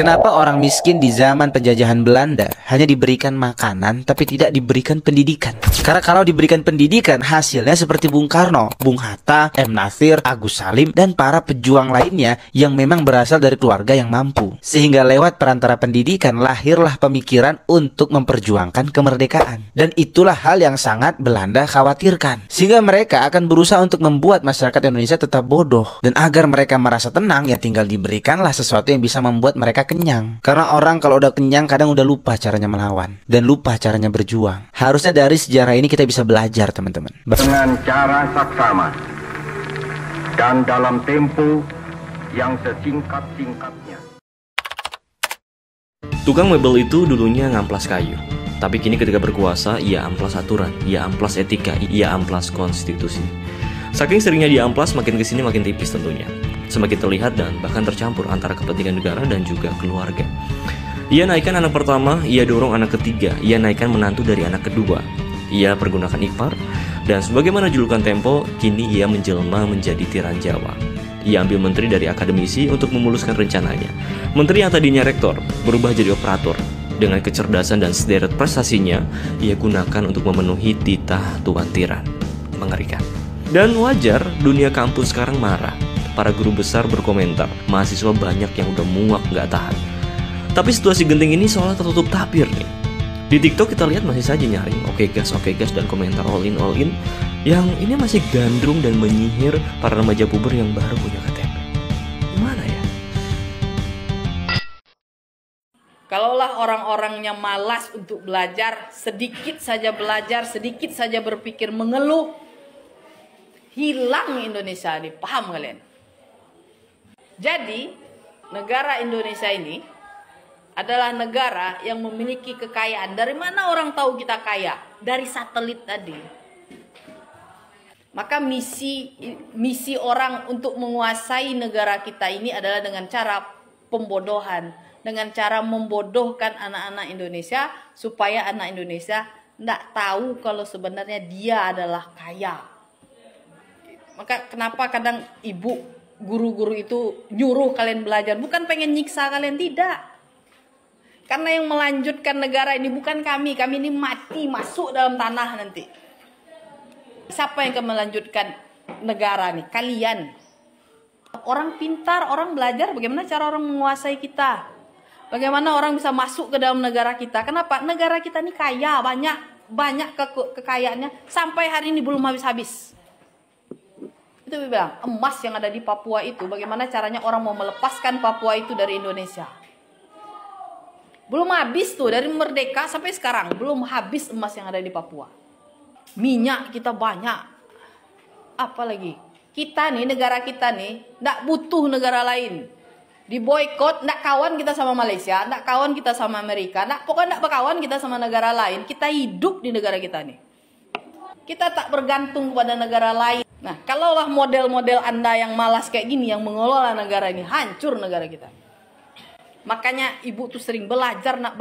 Kenapa orang miskin di zaman penjajahan Belanda hanya diberikan makanan tapi tidak diberikan pendidikan? Karena kalau diberikan pendidikan hasilnya seperti Bung Karno, Bung Hatta, M. Nasir, Agus Salim, dan para pejuang lainnya yang memang berasal dari keluarga yang mampu. Sehingga lewat perantara pendidikan lahirlah pemikiran untuk memperjuangkan kemerdekaan. Dan itulah hal yang sangat Belanda khawatirkan. Sehingga mereka akan berusaha untuk membuat masyarakat Indonesia tetap bodoh. Dan agar mereka merasa tenang, ya tinggal diberikanlah sesuatu yang bisa membuat mereka kenyang. Karena orang kalau udah kenyang kadang udah lupa caranya melawan dan lupa caranya berjuang. Harusnya dari sejarah ini kita bisa belajar, teman-teman. Dengan cara saksama dan dalam tempo yang sesingkat-singkatnya. Tukang mebel itu dulunya ngamplas kayu, tapi kini ketika berkuasa ia amplas aturan, ia amplas etika, ia amplas konstitusi. Saking seringnya dia amplas, makin kesini makin tipis tentunya. Semakin terlihat dan bahkan tercampur antara kepentingan negara dan juga keluarga. Ia naikkan anak pertama, ia dorong anak ketiga, ia naikkan menantu dari anak kedua. Ia pergunakan ipar, dan sebagaimana julukan Tempo, kini ia menjelma menjadi tiran Jawa. Ia ambil menteri dari akademisi untuk memuluskan rencananya. Menteri yang tadinya rektor berubah jadi operator. Dengan kecerdasan dan sederet prestasinya, ia gunakan untuk memenuhi titah tuan tiran. Mengerikan. Dan wajar dunia kampus sekarang marah. Para guru besar berkomentar, mahasiswa banyak yang udah muak gak tahan. Tapi situasi genting ini seolah tertutup tapir nih. Di TikTok kita lihat masih saja nyaring oke gas, dan komentar all in. Yang ini masih gandrung dan menyihir para remaja puber yang baru punya KTP. Gimana ya? Kalaulah orang-orangnya malas untuk belajar, sedikit saja belajar, sedikit saja berpikir mengeluh, hilang Indonesia ini. Paham kalian? Jadi, negara Indonesia ini adalah negara yang memiliki kekayaan. Dari mana orang tahu kita kaya? Dari satelit tadi. Maka misi orang untuk menguasai negara kita ini adalah dengan cara pembodohan. Dengan cara membodohkan anak-anak Indonesia supaya anak Indonesia tidak tahu kalau sebenarnya dia adalah kaya. Maka kenapa kadang guru-guru itu nyuruh kalian belajar, bukan pengen nyiksa kalian, tidak. Karena yang melanjutkan negara ini bukan kami ini mati masuk dalam tanah nanti. Siapa yang akan melanjutkan negara nih? Kalian. Orang pintar, orang belajar bagaimana cara orang menguasai kita. Bagaimana orang bisa masuk ke dalam negara kita. Kenapa? Negara kita ini kaya, banyak kekayaannya sampai hari ini belum habis-habis. Itu bilang, emas yang ada di Papua itu, bagaimana caranya orang mau melepaskan Papua itu dari Indonesia. Belum habis tuh, dari merdeka sampai sekarang, belum habis emas yang ada di Papua. Minyak kita banyak. Apalagi, kita nih, negara kita nih, nggak butuh negara lain. Diboykot, nggak kawan kita sama Malaysia, nggak kawan kita sama Amerika, pokoknya nggak berkawan kita sama negara lain. Kita hidup di negara kita nih. Kita tak bergantung pada negara lain. Nah, kalaulah model-model Anda yang malas kayak gini, yang mengelola negara ini, hancur negara kita. Makanya ibu tuh sering belajar nak.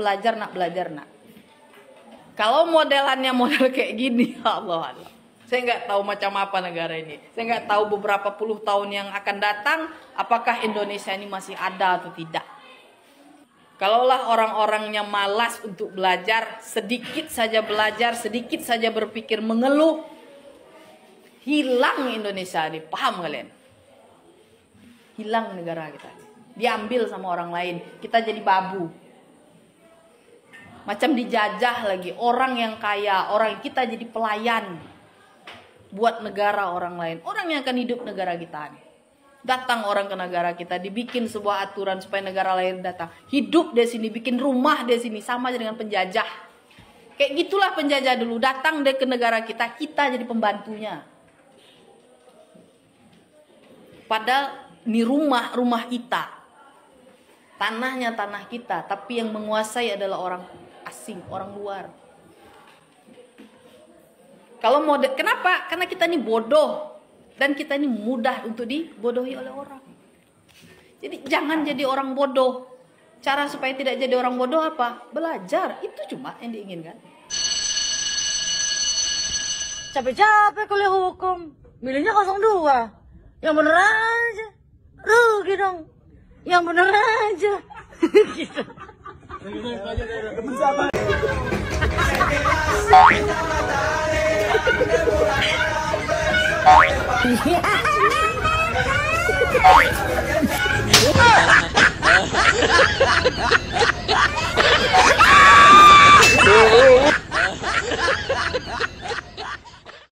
Kalau modelannya model kayak gini, Allah. Saya nggak tahu macam apa negara ini. Saya nggak tahu beberapa puluh tahun yang akan datang, apakah Indonesia ini masih ada atau tidak. Kalaulah orang-orangnya malas untuk belajar, sedikit saja belajar, sedikit saja berpikir mengeluh, hilang Indonesia ini. Paham kalian? Hilang negara kita. Diambil sama orang lain. Kita jadi babu. Macam dijajah lagi. Orang yang kaya, kita jadi pelayan buat negara orang lain. Orang yang akan hidup negara kita nih. Datang orang ke negara kita, dibikin sebuah aturan supaya negara lain datang. Hidup di sini, bikin rumah di sini, sama dengan penjajah. Kayak gitulah penjajah dulu. Datang deh ke negara kita jadi pembantunya. Padahal ini rumah kita. Tanahnya tanah kita, tapi yang menguasai adalah orang asing, orang luar. Kalau kenapa? Karena kita ini bodoh. Dan kita ini mudah untuk dibodohi oleh orang. Jadi jangan jadi orang bodoh. Cara supaya tidak jadi orang bodoh apa? Belajar. Itu cuma yang diinginkan. Capek-capek kuliah hukum. Milihnya 02. Yang bener aja. Rugi dong. Yang bener aja. Yeah.